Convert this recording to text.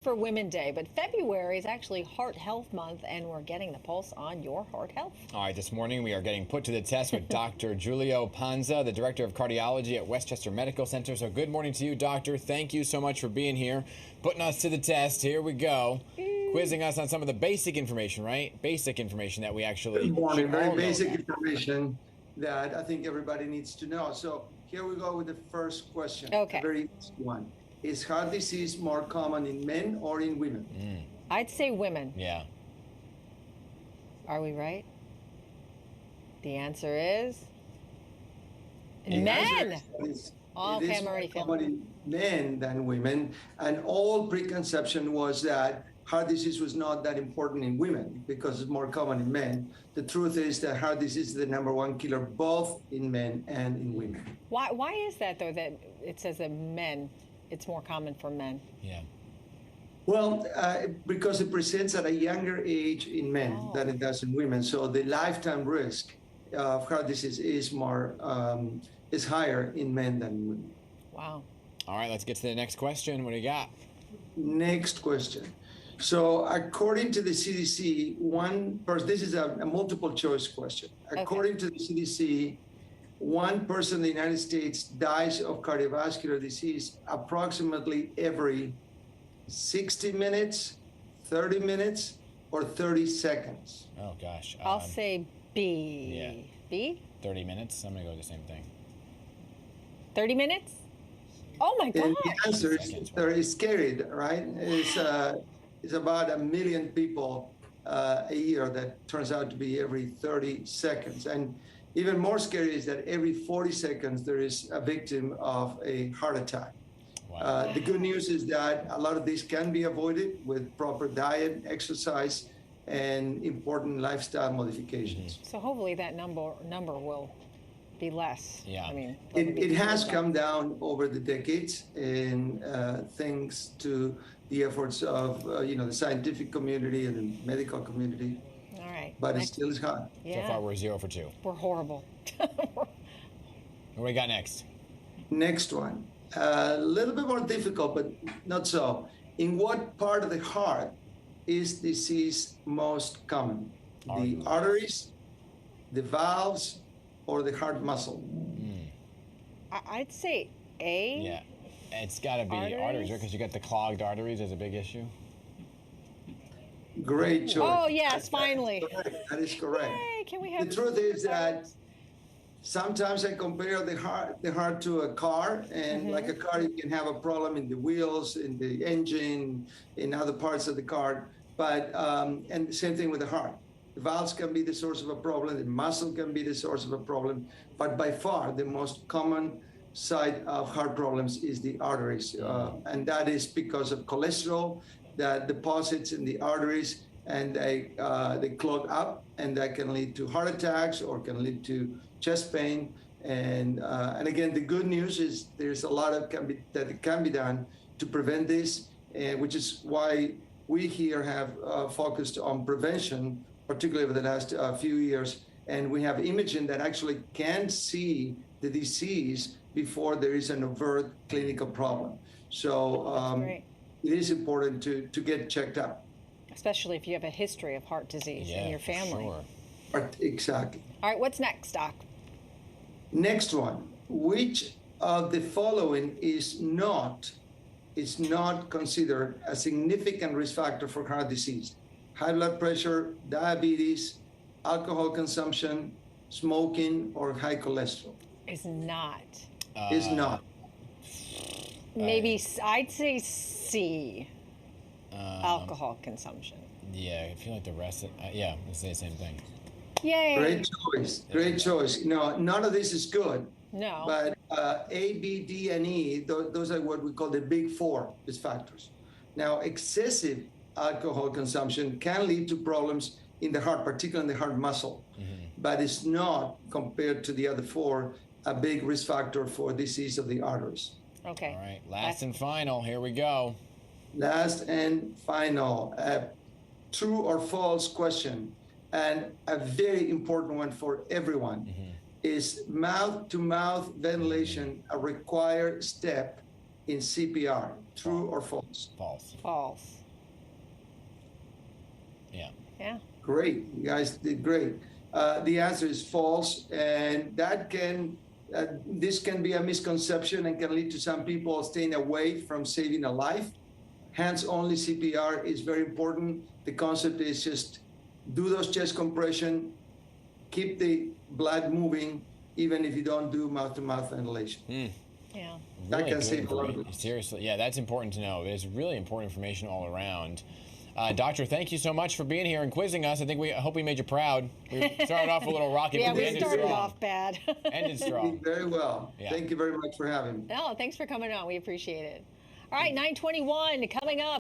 For Women Day, but February is actually Heart Health Month, and we're getting the pulse on your heart health. All right, this morning we are getting put to the test with Dr. Giulio Panza, the Director of Cardiology at Westchester Medical Center. So good morning to you, Doctor. Thank you so much for being here, putting us to the test. Here we go. Quizzing us on some of the basic information, right? Basic information that we actually Good morning. should Very all basic know. information that I think everybody needs to know. So here we go with the first question. Okay. A very easy one. Is heart disease more common in men or in women? I'd say women. Yeah. Are we right? The answer is The men. answer is Okay, it is I'm more already common feeling in men than women. And all preconception was that heart disease was not that important in women because it's more common in men. The truth is that heart disease is the #1 killer both in men and in women. Why is that, though, that it says that men, it's more common for men? Yeah. Well, because it presents at a younger age in men than it does in women, so the lifetime risk of heart disease is higher in men than in women. Wow. All right, let's get to the next question. What do you got? Next question. So, according to the CDC, this is a multiple choice question. According to the CDC, one person in the United States dies of cardiovascular disease approximately every 60 minutes, 30 minutes, or 30 seconds. Oh, gosh. I'll say B. yeah. B? 30 minutes. I'm going to go with the same thing. 30 minutes? Oh, my And gosh. the answer is scary, right? It's about 1 million people a year that turns out to be every 30 seconds. And even more scary is that every 40 seconds there is a victim of a heart attack. Wow. The good news is that a lot of these can be avoided with proper diet, exercise, and important lifestyle modifications. So hopefully that number will be less. Yeah. I mean, It has come down over the decades, and thanks to the efforts of the scientific community and the medical community. All right. But it still is high. Yeah. So far, we're 0 for 2. We're horrible. What do we got next? Next one, a little bit more difficult, but not so. In what part of the heart is disease most common? The arteries, the valves, or the heart muscle? I'd say A. Yeah. It's got to be arteries, right? Because you got the clogged arteries as a big issue. Great choice. Oh, yes, finally. That is correct. Yay, can we have The truth is that sometimes I compare the heart to a car, and like a car, you can have a problem in the wheels, in the engine, in other parts of the car. But and the same thing with the heart. The valves can be the source of a problem. The muscle can be the source of a problem. But by far, the most common site of heart problems is the arteries, and that is because of cholesterol that deposits in the arteries, and they clog up, and that can lead to heart attacks or can lead to chest pain. And again, the good news is there's a lot that can be done to prevent this, which is why we here have focused on prevention, particularly over the last few years. And we have imaging that actually can see the disease before there is an overt clinical problem. So it is important to get checked out. Especially if you have a history of heart disease in your family. Sure. Exactly. All right, what's next, Doc? Next one. Which of the following is not considered a significant risk factor for heart disease? High blood pressure, diabetes, alcohol consumption, smoking, or high cholesterol? Is not. Is not. Maybe I'd say C. Alcohol consumption. Yeah, I feel like the rest of yeah, it's the same thing. Yay. Great choice. Great choice. No, none of this is good. No. But A, B, D, and E, those are what we call the big four risk factors. Now, excessive alcohol consumption can lead to problems in the heart, particularly in the heart muscle, but it's not, compared to the other four, a big risk factor for disease of the arteries. Okay. All right, last and final. Here we go. Last and final, a true or false question, and a very important one for everyone. Is mouth-to-mouth ventilation a required step in CPR. True or false? False. False. Yeah. Yeah. Great. You guys did great. The answer is false, and this can be a misconception and can lead to some people staying away from saving a life. Hands-only CPR is very important. The concept is just do those chest compression, keep the blood moving, even if you don't do mouth-to-mouth ventilation. Yeah. That Really can good save a lot of information. lives. Seriously, yeah, that's important to know. There's really important information all around. Doctor, thank you so much for being here and quizzing us. I hope we made you proud. We started off a little rocky, Yeah, but we we ended started strong. off bad. Ended You strong. did very well. Yeah. Thank you very much for having me. No, thanks for coming on. We appreciate it. All right, 9:21 coming up.